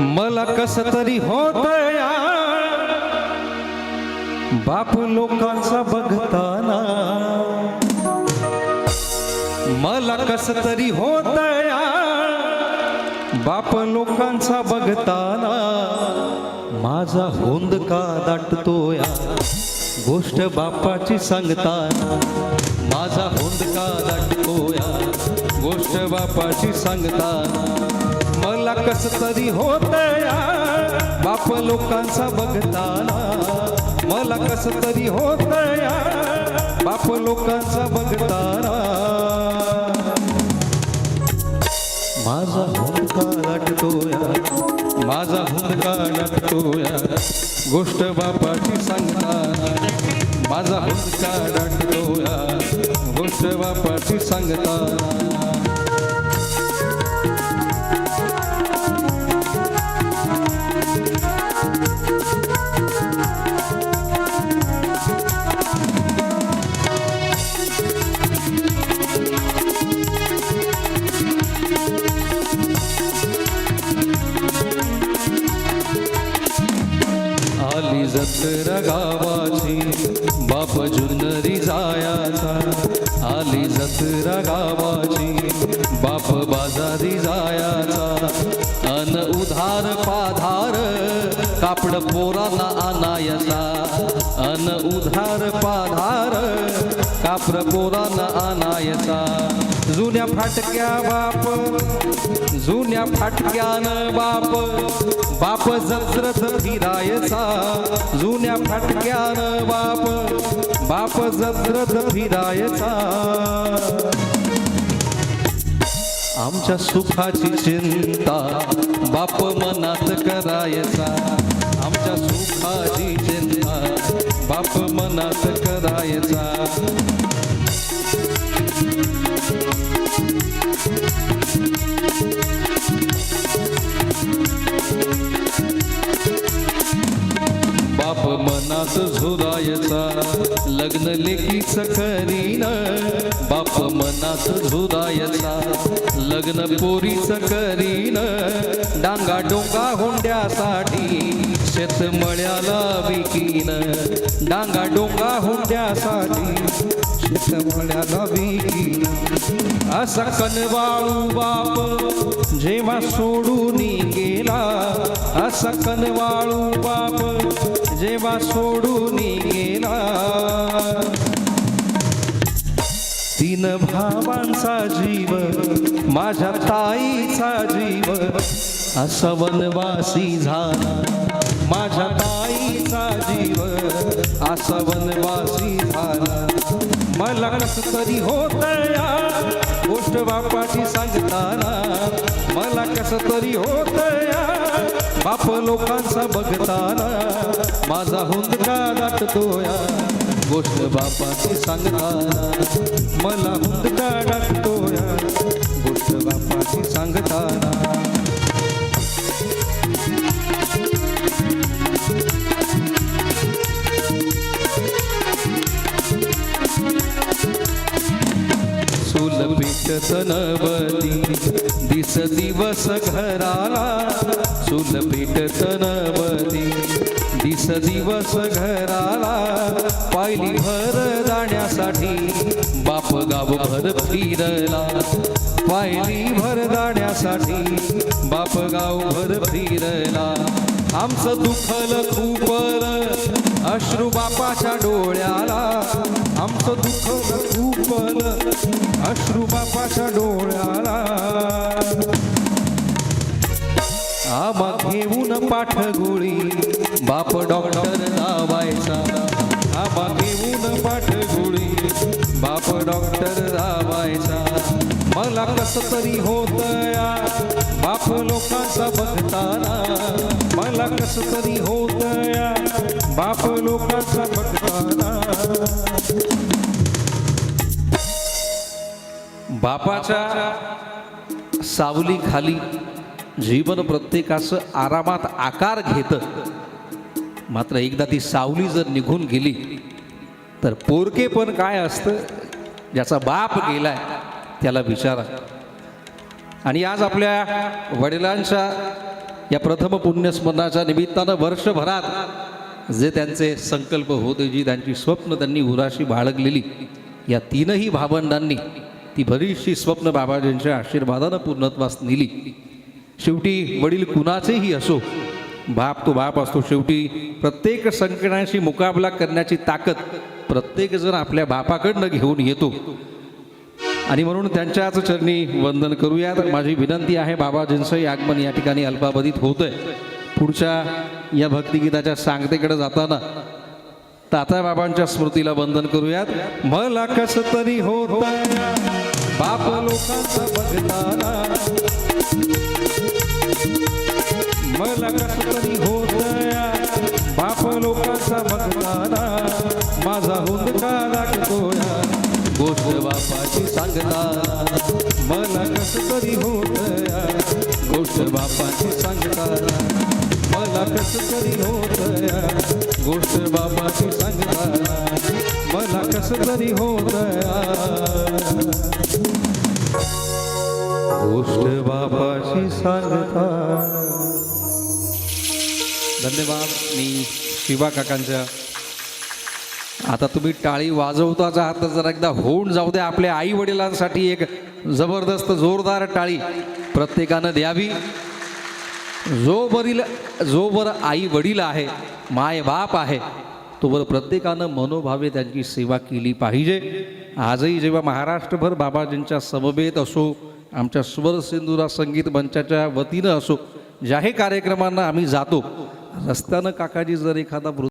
मला कस तरी होतया बाप लोकांचा बघताना, मला कस तरी होतया बाप लोकांचा बघताना, माझा होंद का दाटतोया गोष्ट बापाची सांगताना, माझा होंद का दाटतोया गोष्ट बापाची सांगताना, मला कस तरी होतया बाप लोकांचा बघताना, मला कस तरी होतया बाप लोकांचा बघताना, माझा हुंदका दाटतोया, माझा हुंदका दाटतोया गोष्ट बापाची सांगताना, माझा हुंदका दाटतोया गोष्ट बापाची सांगताना. आली जत्रा गावाची बाप जुन्नरी जायाचा, आली जत्रा गावाची बाप बाजारी जायाचा, अन उधार पाधार कापड पोरांना आणायचा, अन उधार पाधार कापड पोरांना आणायचा, जुन्या फाटक्या बाप, जुन्या फाटक्यानं बाप, बाप जत्रत फिरायचा, जुन्या फाटक्यानं बाप, बाप जत्रत फिरायचा, आमच्या सुखाची चिंता बाप मनात करायचा, आमच्या सुखाची चिंता बाप मनात करायचा. बाप मनात झुरायचा लग्न लेकीच करीन, बाप मनात झुरायचा लग्न पोरीच करीन, डांगा डोंगा हुंड्यासाठी शेतमळ्याला विकीन, डांगा डोंगा हुंड्यासाठी शेतमळ्याला विकीन, असा कनवाळू बाप जेव्हा सोडून गेला, असा कनवाळू बाप जेव्हा सोडून गेला, तीन भावांचा जीव माझ्या ताईचा जीव असा वनवासी झाला, माझ्या ताईचा जीव असा वनवासी झाला, मला कस तरी होतया गोष्ट बापाची सांगताना, मला कस तरी होतया बाप लोकांचा बघताना, माझा हुंदका दाटतोया गोष्ट बापाची सांगताना, मला हुंदका दाटतोया गोष्ट बापाची सांगताना. सुलपीट तनवती दिस दिवस घराला, सुलपीट तनवती दिस दिवस घराला, पायली भर जाण्यासाठी बाप गावभर फिरला, पायली भर जाण्यासाठी बाप गावभर फिरला, आमचं दुखल खूपल अश्रू बापाच्या डोळ्याला, आमचं दुखल खूपल अश्रू बापाच्या डोळ्याला, आम्हा घेऊन पाठगोळी बाप डॉक्टर लावायचा, आम्हा घेऊन पाठगोळी बाप डॉक्टर लावायचा, मला कस तरी होतया बाप लोकांचा बघताना, मला कस तरी होतया बाप लोकांचा बघताना. बापाच्या सावलीखाली जीवन प्रत्येकाचं आरामात आकार घेतं, मात्र एकदा ती सावली जर निघून गेली तर पोरकेपण काय असतं ज्याचा बाप गेलाय त्याला विचारा. आणि आज आपल्या वडिलांच्या या प्रथम पुण्यस्मरणाच्या निमित्तानं वर्षभरात जे त्यांचे संकल्प होते, जी त्यांची स्वप्न त्यांनी उराशी बाळगलेली, या तीनही भावंडांनी ती बरीचशी स्वप्न बाबाजींच्या आशीर्वादानं पूर्णत्वास नेली. शेवटी वडील कुणाचेही असो, बाप तो बाप असतो. शेवटी प्रत्येक संकटाशी मुकाबला करण्याची ताकद प्रत्येकजण आपल्या बापाकडनं घेऊन येतो आणि म्हणून त्यांच्याच चरणी वंदन करूयात. माझी विनंती आहे, बाबाजींचं आगमन या ठिकाणी अल्पावधीत होतंय. पुढच्या या भक्तिगीताच्या सांगतेकडे जाताना तात्याबाबांच्या स्मृतीला वंदन करूयात. मला कस तरी होत बाप लोकांचा बघताना, मला कस तरी होत बाप लोकांचा बघताना, माझा हुंदका लागतोया गोष्ट बापाची सांगताना. मला कस तरी होत गोष्ट बापाची सांगताना, मला कस तरी होत गोष्ट बापाची सांगताना, मला कस तरी होत गोष्ट बापाची सांगताना. धन्यवाद. मी शिवा काकांच्या. आता तुम्ही टाळी वाजवताच आहात तर जरा एकदा होऊन जाऊ द्या. आपल्या आई वडिलांसाठी एक जबरदस्त जोरदार टाळी प्रत्येकानं द्यावी. जोवर आई वडील आहे, माय बाप आहे, तोवर प्रत्येकानं मनोभावे त्यांची सेवा केली पाहिजे. आजही जेव्हा महाराष्ट्रभर बाबाजींच्या समवेत असो, आमच्या स्वर सिंधुरा संगीत मंचाच्या वतीनं असो, ज्याही कार्यक्रमांना आम्ही जातो, रस्त्यानं काकाजी जर एखादा